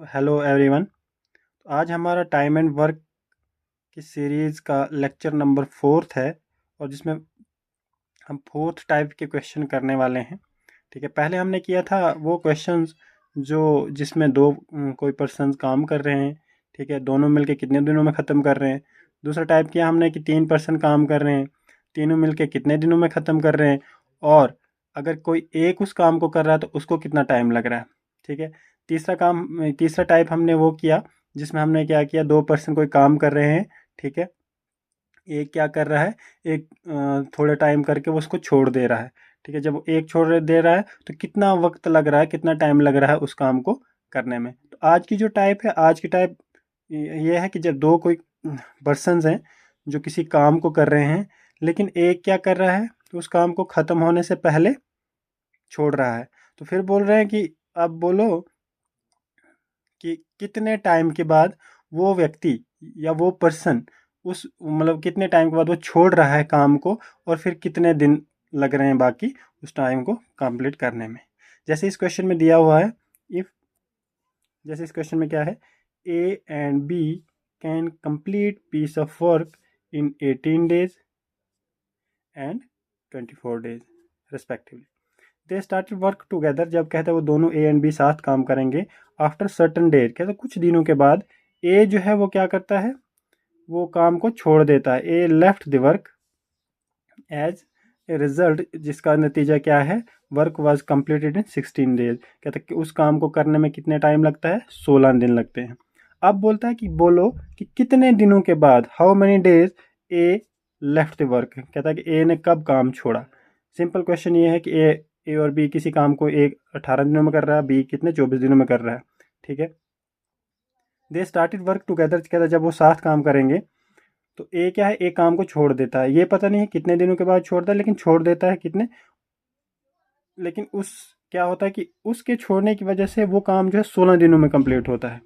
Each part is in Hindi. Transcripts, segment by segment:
Hello everyone. तो आज हमारा टाइम एंड वर्क की सीरीज़ का लेक्चर नंबर 4th है और जिसमें हम 4th टाइप के क्वेश्चन करने वाले हैं। ठीक है, पहले हमने किया था वो क्वेश्चंस जो जिसमें दो कोई पर्सन काम कर रहे हैं। ठीक है, दोनों मिलके कितने दिनों में ख़त्म कर रहे हैं। दूसरा टाइप किया हमने कि 3 पर्सन काम कर रहे हैं, तीनों मिलके कितने दिनों में ख़त्म कर रहे हैं, और अगर कोई एक उस काम को कर रहा है तो उसको कितना टाइम लग रहा है। ठीक है, तीसरा टाइप हमने वो किया जिसमें हमने क्या किया, 2 पर्सन कोई काम कर रहे हैं। ठीक है, एक क्या कर रहा है, एक थोड़े टाइम करके वो उसको छोड़ दे रहा है। ठीक है, जब वो एक छोड़ दे रहा है तो कितना वक्त लग रहा है, कितना टाइम लग रहा है उस काम को करने में। तो आज की जो टाइप है, आज की टाइप ये है कि जब दो कोई पर्सन्स हैं जो किसी काम को कर रहे हैं, लेकिन एक क्या कर रहा है तो उस काम को ख़त्म होने से पहले छोड़ रहा है। तो फिर बोल रहे हैं कि अब बोलो कि कितने टाइम के बाद वो व्यक्ति या वो पर्सन उस मतलब कितने टाइम के बाद वो छोड़ रहा है काम को, और फिर कितने दिन लग रहे हैं बाकी उस टाइम को कंप्लीट करने में। जैसे इस क्वेश्चन में दिया हुआ है, इफ जैसे इस क्वेश्चन में क्या है, A and B can complete piece of work in 18 days and 24 days respectively. They started work together, जब कहते हैं वो दोनों ए एंड बी साथ काम करेंगे। आफ्टर सर्टन डेज, कहते हैं कुछ दिनों के बाद ए जो है वो क्या करता है, वो काम को छोड़ देता है। A left the work as a result, जिसका नतीजा क्या है, work was completed in 16 days. कहते हैं कि उस काम को करने में कितने टाइम लगता है, 16 दिन लगते हैं। अब बोलता है कि बोलो कि कितने दिनों के बाद, how many days A left the work, कहता है कि ए ने कब काम छोड़ा। सिंपल क्वेश्चन ये है कि ए और बी किसी काम को एक 18 दिनों में कर रहा है, बी कितने 24 दिनों में कर रहा है। ठीक है, दे स्टार्टेड वर्क टुगेदर, कहता है जब वो साथ काम करेंगे तो ए क्या है, एक काम को छोड़ देता है। ये पता नहीं है कितने दिनों के बाद छोड़ता है, लेकिन छोड़ देता है कितने, लेकिन उस क्या होता है कि उसके छोड़ने की वजह से वो काम जो है 16 दिनों में कंप्लीट होता है।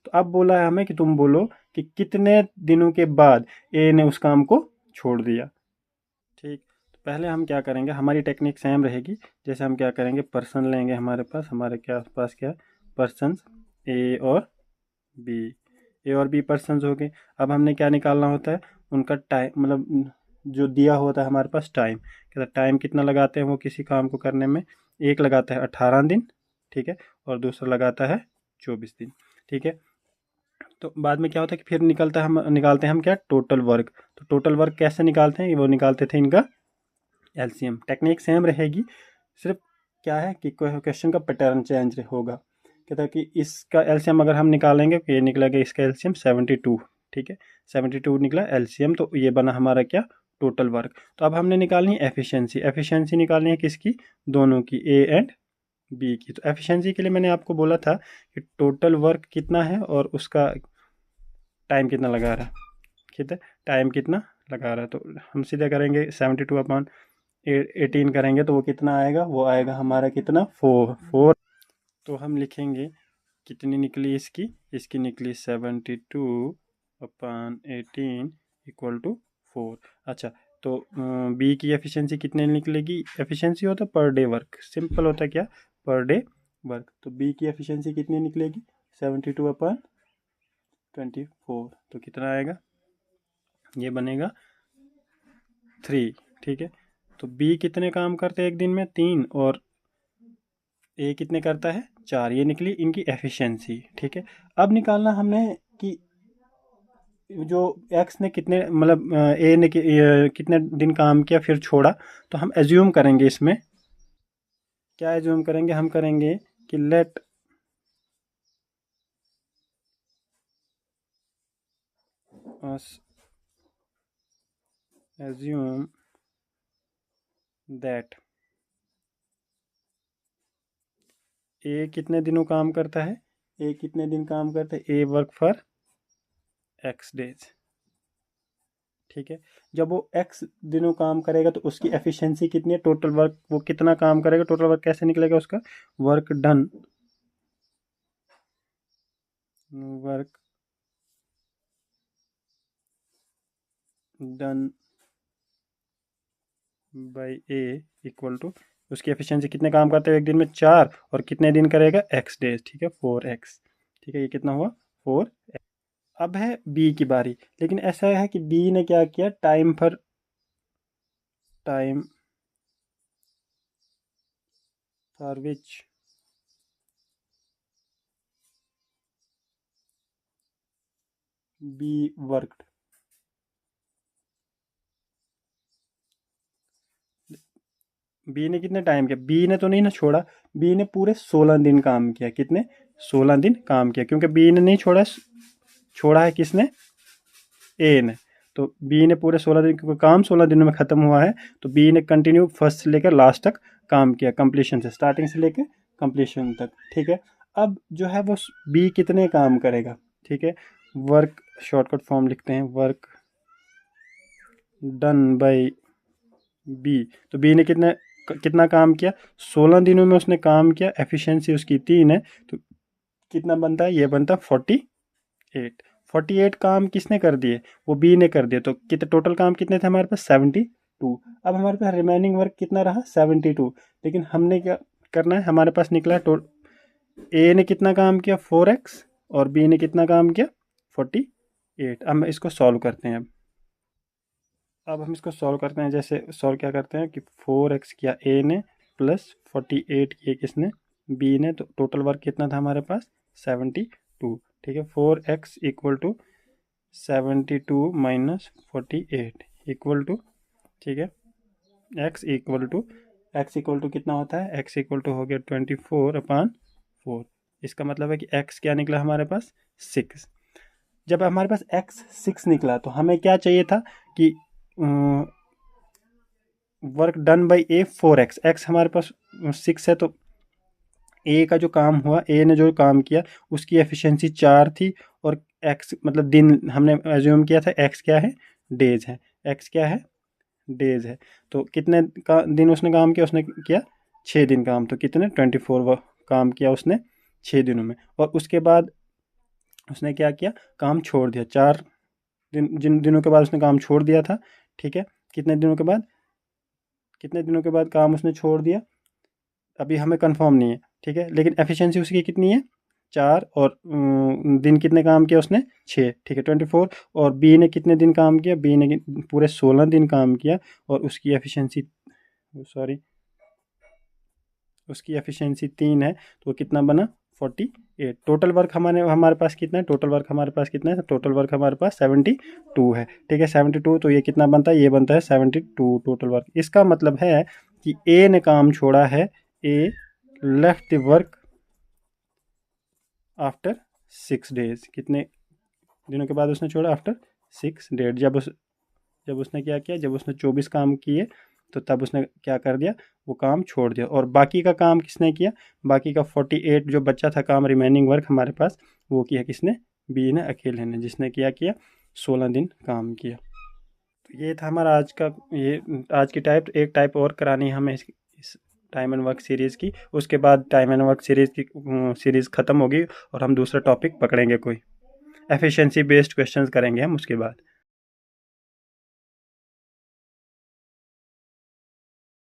तो अब बोला है हमें कि तुम बोलो कि कितने दिनों के बाद ए ने उस काम को छोड़ दिया। ठीक, तो पहले हम क्या करेंगे, हमारी टेक्निक सेम रहेगी। जैसे हम क्या करेंगे, पर्सन लेंगे हमारे पास, हमारे क्या पास क्या है, पर्सन्स ए और बी। ए और बी पर्सन्स हो गए। अब हमने क्या निकालना होता है, उनका टाइम, मतलब जो दिया होता है हमारे पास टाइम, कहता टाइम कितना लगाते हैं वो किसी काम को करने में। एक लगाता है 18 दिन, ठीक है, और दूसरा लगाता है 24 दिन। ठीक है, तो बाद में क्या होता है कि फिर निकालते हैं हम क्या, टोटल वर्क। तो टोटल वर्क कैसे निकालते हैं, वो निकालते थे इनका एलसीएम। टेक्निक सेम रहेगी, सिर्फ क्या है कि क्वेश्चन का पैटर्न चेंज होगा। कहता है कि इसका एलसीएम अगर हम निकालेंगे तो ये निकलेगा इसका एलसीएम 72। ठीक है, 72 निकला एलसीएम, तो ये बना हमारा क्या, टोटल वर्क। तो अब हमने निकालनी है एफिशिएंसी। एफिशिएंसी निकालनी है किसकी, दोनों की, ए एंड बी की। तो एफिशिएंसी के लिए मैंने आपको बोला था कि टोटल वर्क कितना है और उसका टाइम कितना लगा रहा है। ठीक है, टाइम कितना लगा रहा है, तो हम सीधे करेंगे 72 अपॉन 18 करेंगे तो वो कितना आएगा, वो आएगा हमारा कितना, 4। तो हम लिखेंगे कितनी निकली इसकी, इसकी निकली 72/18 इक्वल टू 4। अच्छा, तो बी की एफिशिएंसी कितने निकलेगी, एफिशिएंसी होता है पर डे वर्क, सिंपल होता है क्या, पर डे वर्क। तो बी की एफिशिएंसी कितनी निकलेगी, 72/24, तो कितना आएगा, ये बनेगा 3। ठीक है, तो बी कितने काम करते हैं एक दिन में, 3, और ए कितने करता है, 4। ये निकली इनकी एफिशिएंसी। ठीक है, अब निकालना हमने कि जो एक्स ने कितने, मतलब ए ने कितने दिन काम किया फिर छोड़ा। तो हम एज्यूम करेंगे इसमें, क्या एज्यूम करेंगे, हम करेंगे कि लेट अस एज्यूम दैट ए कितने दिनों काम करता है, ए कितने दिन काम करता है, ए वर्क फॉर एक्स डेज। ठीक है, जब वो एक्स दिनों काम करेगा तो उसकी एफिशिएंसी कितनी है, टोटल वर्क वो कितना काम करेगा, टोटल वर्क कैसे निकलेगा उसका, work done, work done by A equal to, उसकी एफिशिएंसी कितने काम करते हैं एक दिन में, 4, और कितने दिन करेगा, एक्स डेज। ठीक है, 4x। ठीक है, ये कितना हुआ 4। अब है बी की बारी, लेकिन ऐसा है कि बी ने क्या किया, time for which B worked. B ने कितने टाइम किया, बी ने तो नहीं ना छोड़ा, बी ने पूरे 16 दिन काम किया। कितने, 16 दिन काम किया, क्योंकि बी ने नहीं छोड़ा, छोड़ा है किसने, ए ने। तो बी ने पूरे 16 दिन, क्योंकि काम 16 दिनों में ख़त्म हुआ है, तो बी ने कंटिन्यू फर्स्ट से लेकर लास्ट तक काम किया, कंप्लीशन से, स्टार्टिंग से लेकर कंप्लीशन तक। ठीक है, अब जो है वो बी कितने काम करेगा। ठीक है, वर्क शॉर्टकट फॉर्म लिखते हैं, वर्क डन बाय बी। तो बी ने कितना काम किया, 16 दिनों में उसने काम किया, एफिशिएंसी उसकी 3 है, तो कितना बनता है, ये बनता है 48। 48 काम किसने कर दिए, वो बी ने कर दिए। तो कितने टोटल काम कितने थे हमारे पास, 72। अब हमारे पास रिमेनिंग वर्क कितना रहा, 72। लेकिन हमने क्या करना है, हमारे पास निकला ए ने कितना काम किया 4x, और बी ने कितना काम किया 48। अब हम इसको सॉल्व करते हैं। अब हम इसको सॉल्व करते हैं, जैसे सॉल्व क्या करते हैं कि 4x किया ए ने, प्लस 48 किए किसने, बी ने। तो टोटल वर्क कितना था हमारे पास, 72। ठीक है, 4x equal to 72 minus 48 equal to, ठीक है, x इक्वल टू कितना होता है, x इक्वल टू हो गया 24/4। इसका मतलब है कि x क्या निकला हमारे पास, 6। जब हमारे पास x 6 निकला, तो हमें क्या चाहिए था कि work done by A 4x, x हमारे पास 6 है, तो ए का जो काम हुआ, ए ने जो काम किया उसकी एफिशिएंसी 4 थी, और x मतलब दिन हमने एज्यूम किया था, x क्या है, डेज है, x क्या है, डेज है। तो कितने का दिन उसने काम किया, उसने किया 6 दिन काम, तो कितने 24 काम किया उसने 6 दिनों में। और उसके बाद उसने क्या किया, काम छोड़ दिया 4 दिन, जिन दिनों के बाद उसने काम छोड़ दिया था। ठीक है, कितने दिनों के बाद, कितने दिनों के बाद काम उसने छोड़ दिया, अभी हमें कंफर्म नहीं है। ठीक है, लेकिन एफिशिएंसी उसकी कितनी है, 4, और दिन कितने काम किया उसने, 6। ठीक है, 24। और बी ने कितने दिन काम किया, बी ने पूरे 16 दिन काम किया, और उसकी एफिशिएंसी, सॉरी, उसकी एफिशिएंसी 3 है, तो कितना बना 48। टोटल वर्क हमारे हमारे पास कितना है, टोटल वर्क हमारे पास कितना है, टोटल वर्क हमारे पास 72 है। ठीक है, 72, तो ये कितना बनता है, ये बनता है 72 टोटल वर्क। इसका मतलब है कि ए ने काम छोड़ा है, a left the work after 6 days. कितने दिनों के बाद उसने छोड़ा, आफ्टर 6 डेज। जब उसने क्या किया, जब उसने 24 काम किए, तो तब उसने क्या कर दिया, वो काम छोड़ दिया। और बाकी का काम किसने किया, बाकी का 48 जो बच्चा था काम, रिमेनिंग वर्क हमारे पास, वो किया किसने, बी ने, अकेले ने, जिसने किया 16 दिन काम किया। तो ये था हमारा आज का, ये आज की टाइप। एक टाइप और करानी है हमें इस टाइम एंड वर्क सीरीज़ की, उसके बाद टाइम एंड वर्क सीरीज़ की सीरीज़ ख़त्म होगी, और हम दूसरा टॉपिक पकड़ेंगे, कोई एफिशिएंसी बेस्ड क्वेश्चंस करेंगे हम उसके बाद।